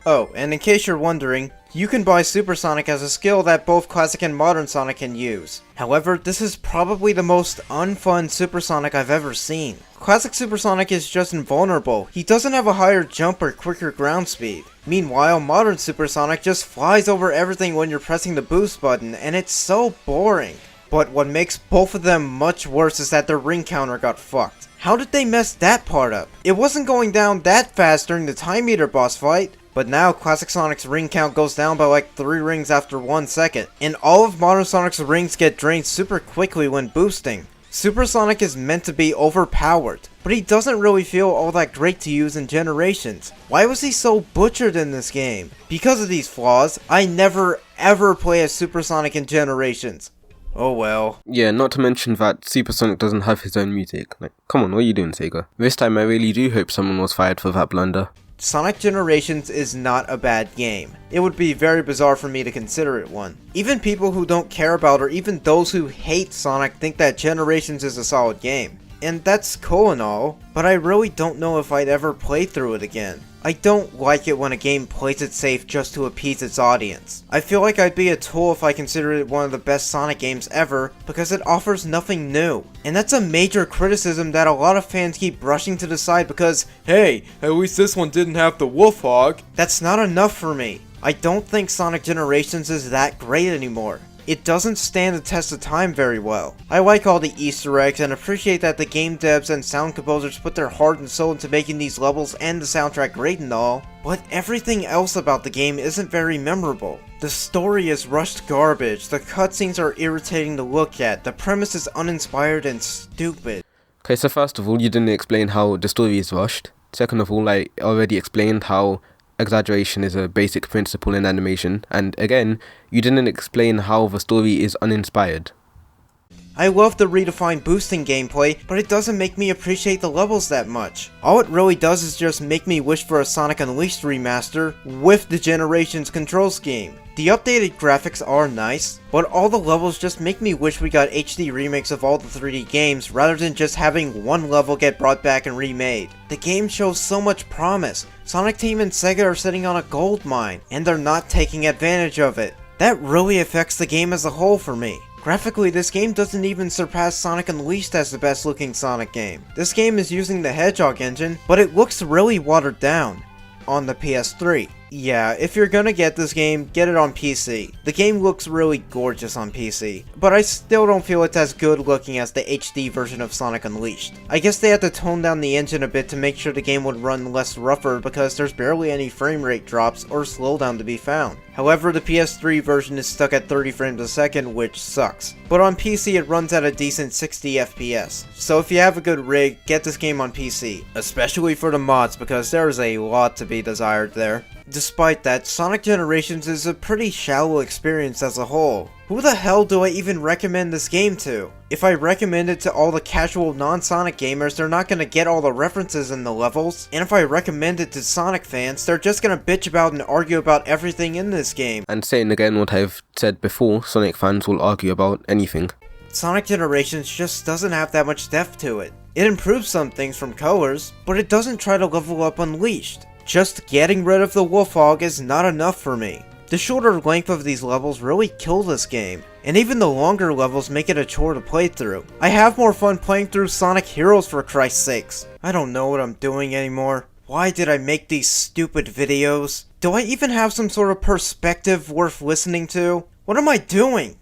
Oh, and in case you're wondering, you can buy Super Sonic as a skill that both classic and modern Sonic can use. However, this is probably the most unfun Super Sonic I've ever seen. Classic Super Sonic is just invulnerable. He doesn't have a higher jump or quicker ground speed. Meanwhile, modern Super Sonic just flies over everything when you're pressing the boost button, and it's so boring. But what makes both of them much worse is that their ring counter got fucked. How did they mess that part up? It wasn't going down that fast during the Time Eater boss fight. But now, Classic Sonic's ring count goes down by like 3 rings after 1 second, and all of Modern Sonic's rings get drained super quickly when boosting. Super Sonic is meant to be overpowered, but he doesn't really feel all that great to use in Generations. Why was he so butchered in this game? Because of these flaws, I never ever play as Super Sonic in Generations. Oh well. Yeah, not to mention that Super Sonic doesn't have his own music. Like, come on, what are you doing, Sega? This time I really do hope someone was fired for that blunder. Sonic Generations is not a bad game. It would be very bizarre for me to consider it one. Even people who don't care about or even those who hate Sonic think that Generations is a solid game. And that's cool and all, but I really don't know if I'd ever play through it again. I don't like it when a game plays it safe just to appease its audience. I feel like I'd be a tool if I considered it one of the best Sonic games ever, because it offers nothing new. And that's a major criticism that a lot of fans keep brushing to the side because, hey, at least this one didn't have the wolf hog. That's not enough for me. I don't think Sonic Generations is that great anymore. It doesn't stand the test of time very well. I like all the Easter eggs and appreciate that the game devs and sound composers put their heart and soul into making these levels and the soundtrack great and all, but everything else about the game isn't very memorable. The story is rushed garbage, the cutscenes are irritating to look at, the premise is uninspired and stupid. Okay, so first of all, you didn't explain how the story is rushed. Second of all, I already explained how exaggeration is a basic principle in animation, and again, you didn't explain how the story is uninspired. I love the redefined boosting gameplay, but it doesn't make me appreciate the levels that much. All it really does is just make me wish for a Sonic Unleashed remaster with the Generations control scheme. The updated graphics are nice, but all the levels just make me wish we got HD remakes of all the 3D games rather than just having one level get brought back and remade. The game shows so much promise. Sonic Team and Sega are sitting on a gold mine, and they're not taking advantage of it. That really affects the game as a whole for me. Graphically, this game doesn't even surpass Sonic Unleashed as the best looking Sonic game. This game is using the Hedgehog engine, but it looks really watered down on the PS3. Yeah, if you're gonna get this game, get it on PC. The game looks really gorgeous on PC, but I still don't feel it's as good looking as the HD version of Sonic Unleashed. I guess they had to tone down the engine a bit to make sure the game would run less rougher because there's barely any frame rate drops or slowdown to be found. However, the PS3 version is stuck at 30 frames a second, which sucks. But on PC it runs at a decent 60 FPS, so if you have a good rig, get this game on PC. Especially for the mods, because there is a lot to be desired there. Despite that, Sonic Generations is a pretty shallow experience as a whole. Who the hell do I even recommend this game to? If I recommend it to all the casual non-Sonic gamers, they're not gonna get all the references in the levels, and if I recommend it to Sonic fans, they're just gonna bitch about and argue about everything in this game. And saying again what I've said before, Sonic fans will argue about anything. Sonic Generations just doesn't have that much depth to it. It improves some things from Colors, but it doesn't try to level up Unleashed. Just getting rid of the Wolf Hog is not enough for me. The shorter length of these levels really kill this game, and even the longer levels make it a chore to play through. I have more fun playing through Sonic Heroes, for Christ's sakes. I don't know what I'm doing anymore. Why did I make these stupid videos? Do I even have some sort of perspective worth listening to? What am I doing?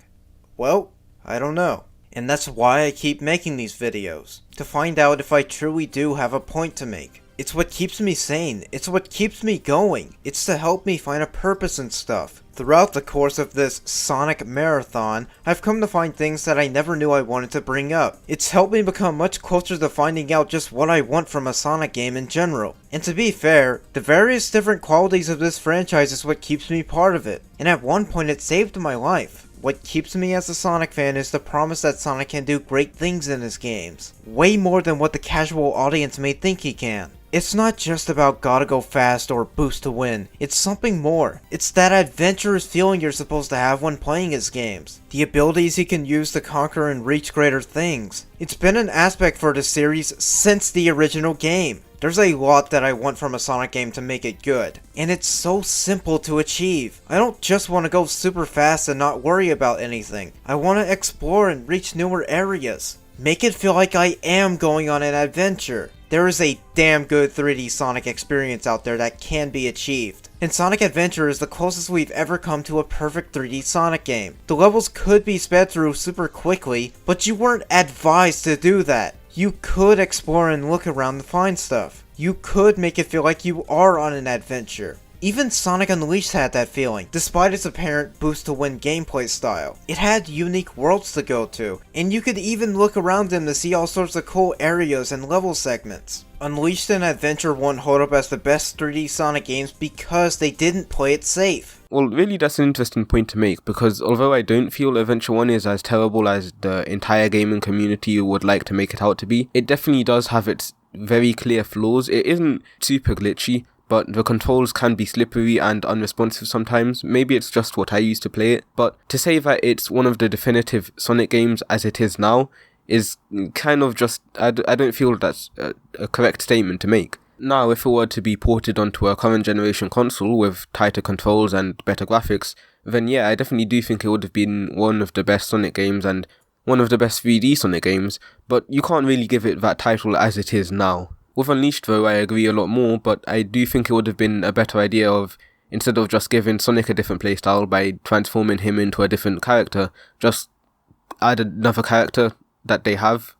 Well, I don't know. And that's why I keep making these videos. To find out if I truly do have a point to make. It's what keeps me sane. It's what keeps me going. It's to help me find a purpose and stuff. Throughout the course of this Sonic Marathon, I've come to find things that I never knew I wanted to bring up. It's helped me become much closer to finding out just what I want from a Sonic game in general. And to be fair, the various different qualities of this franchise is what keeps me part of it. And at one point it saved my life. What keeps me as a Sonic fan is the promise that Sonic can do great things in his games. Way more than what the casual audience may think he can. It's not just about gotta go fast or boost to win, it's something more. It's that adventurous feeling you're supposed to have when playing his games. The abilities he can use to conquer and reach greater things. It's been an aspect for the series since the original game. There's a lot that I want from a Sonic game to make it good, and it's so simple to achieve. I don't just want to go super fast and not worry about anything. I want to explore and reach newer areas. Make it feel like I am going on an adventure. There is a damn good 3D Sonic experience out there that can be achieved. And Sonic Adventure is the closest we've ever come to a perfect 3D Sonic game. The levels could be sped through super quickly, but you weren't advised to do that. You could explore and look around to find stuff. You could make it feel like you are on an adventure. Even Sonic Unleashed had that feeling, despite its apparent boost-to-win gameplay style. It had unique worlds to go to, and you could even look around them to see all sorts of cool areas and level segments. Unleashed and Adventure won't hold up as the best 3D Sonic games because they didn't play it safe. Well, really that's an interesting point to make, because although I don't feel Adventure 1 is as terrible as the entire gaming community would like to make it out to be, it definitely does have its very clear flaws. It isn't super glitchy, but the controls can be slippery and unresponsive sometimes. Maybe it's just what I used to play it, but to say that it's one of the definitive Sonic games as it is now is kind of just, I don't feel that's a correct statement to make. Now, if it were to be ported onto a current generation console with tighter controls and better graphics, then yeah, I definitely do think it would have been one of the best Sonic games and one of the best 3D Sonic games, but you can't really give it that title as it is now. With Unleashed though, I agree a lot more, but I do think it would have been a better idea of, instead of just giving Sonic a different playstyle by transforming him into a different character, just add another character that they have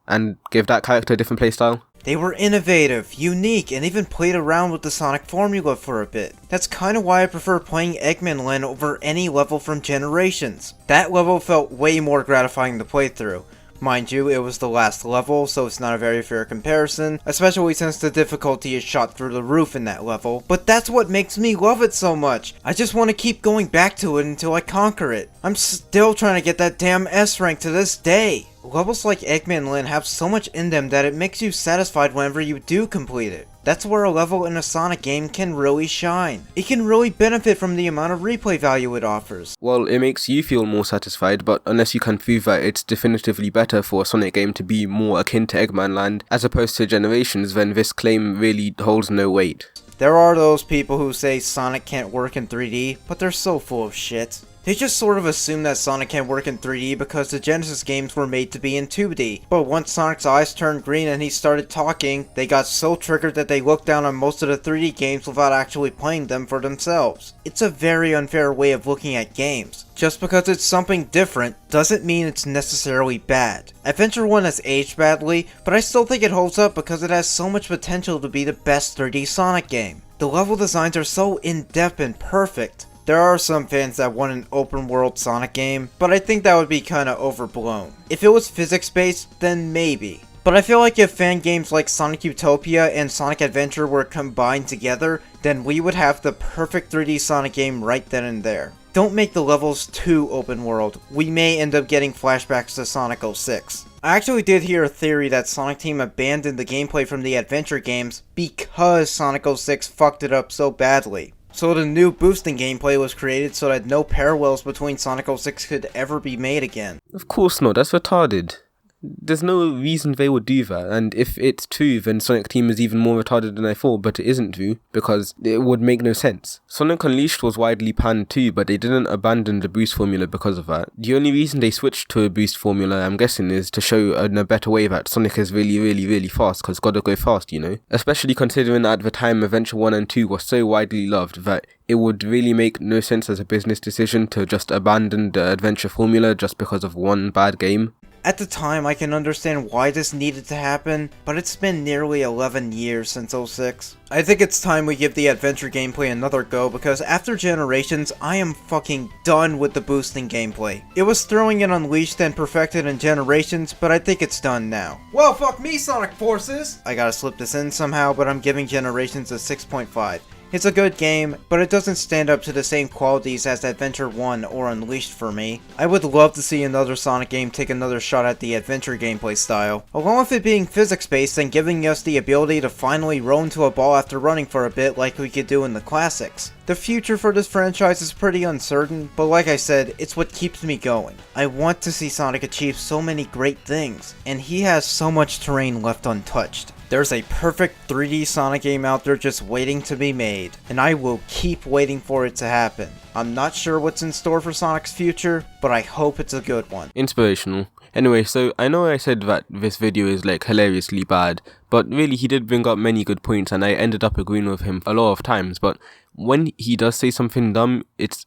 and give that character a different playstyle. They were innovative, unique, and even played around with the Sonic formula for a bit. That's kinda why I prefer playing Eggman Land over any level from Generations. That level felt way more gratifying to play through. Mind you, it was the last level, so it's not a very fair comparison, especially since the difficulty is shot through the roof in that level. But that's what makes me love it so much. I just want to keep going back to it until I conquer it. I'm still trying to get that damn S rank to this day. Levels like Eggman Land have so much in them that it makes you satisfied whenever you do complete it. That's where a level in a Sonic game can really shine. It can really benefit from the amount of replay value it offers. Well, it makes you feel more satisfied, but unless you can prove that it's definitively better for a Sonic game to be more akin to Eggman Land as opposed to Generations, then this claim really holds no weight. There are those people who say Sonic can't work in 3D, but they're so full of shit. They just sort of assume that Sonic can't work in 3D because the Genesis games were made to be in 2D. But once Sonic's eyes turned green and he started talking, they got so triggered that they looked down on most of the 3D games without actually playing them for themselves. It's a very unfair way of looking at games. Just because it's something different doesn't mean it's necessarily bad. Adventure 1 has aged badly, but I still think it holds up because it has so much potential to be the best 3D Sonic game. The level designs are so in-depth and perfect. There are some fans that want an open world Sonic game, but I think that would be kinda overblown. If it was physics based, then maybe. But I feel like if fan games like Sonic Utopia and Sonic Adventure were combined together, then we would have the perfect 3D Sonic game right then and there. Don't make the levels too open world. We may end up getting flashbacks to Sonic 06. I actually did hear a theory that Sonic Team abandoned the gameplay from the adventure games because Sonic 06 fucked it up so badly. So the new boosting gameplay was created so that no parallels between Sonic 06 could ever be made again. Of course not, that's retarded. There's no reason they would do that, and if it's true, then Sonic Team is even more retarded than I thought, but it isn't true, because it would make no sense. Sonic Unleashed was widely panned too, but they didn't abandon the boost formula because of that. The only reason they switched to a boost formula, I'm guessing, is to show in a better way that Sonic is really fast, because gotta go fast, you know? Especially considering that at the time Adventure 1 and 2 was so widely loved that it would really make no sense as a business decision to just abandon the adventure formula just because of one bad game. At the time, I can understand why this needed to happen, but it's been nearly 11 years since 06. I think it's time we give the adventure gameplay another go, because after Generations, I am fucking done with the boosting gameplay. It was throwing in Unleashed and perfected in Generations, but I think it's done now. Well, fuck me, Sonic Forces! I gotta slip this in somehow, but I'm giving Generations a 6.5. It's a good game, but it doesn't stand up to the same qualities as Adventure 1 or Unleashed for me. I would love to see another Sonic game take another shot at the adventure gameplay style, along with it being physics-based and giving us the ability to finally roll into a ball after running for a bit like we could do in the classics. The future for this franchise is pretty uncertain, but like I said, it's what keeps me going. I want to see Sonic achieve so many great things, and he has so much terrain left untouched. There's a perfect 3D Sonic game out there just waiting to be made, and I will keep waiting for it to happen. I'm not sure what's in store for Sonic's future, but I hope it's a good one. Inspirational. Anyway, so I know I said that this video is like hilariously bad, but really he did bring up many good points and I ended up agreeing with him a lot of times, but when he does say something dumb, it's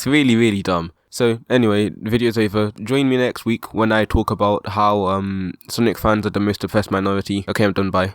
really dumb. So anyway, the video's over. Join me next week when I talk about how Sonic fans are the most oppressed minority. Okay, I'm done, bye.